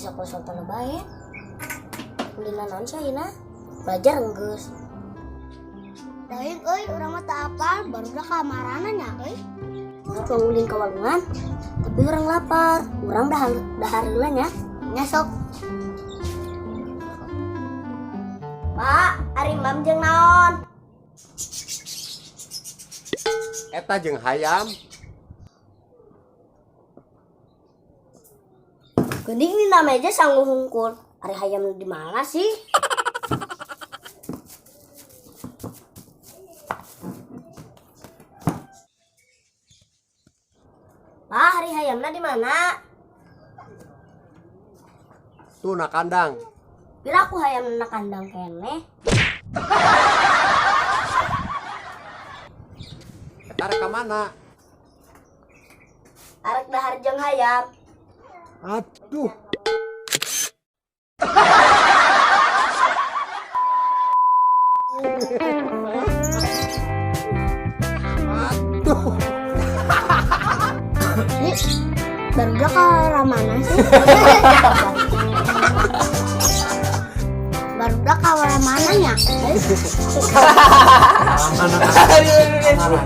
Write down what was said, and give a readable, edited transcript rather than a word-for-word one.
sekolah sopan bae. Kulina naon sih ayeuna? Belajar enggeus. Daing euy urang mah teu apal baru udah kamarana nya euy. Kalau ulin ke walungan, tapi orang lapar. Orang dah hareula nya. Nya sok. Pak, ari mam jeung naon? Eta jeung hayam. Geuning dina meja sanggup hungkul. Ari hayam di mana sih? Pak, hari hayamna di mana? Tuh na kandang. Bila aku hayamna kandang keneh. Eta rek ka mana? Arek dahar jeung hayam. Aduh. Aduh. Baru udah ke arah mana sih? Baru udah ke arah mana nya? Mana?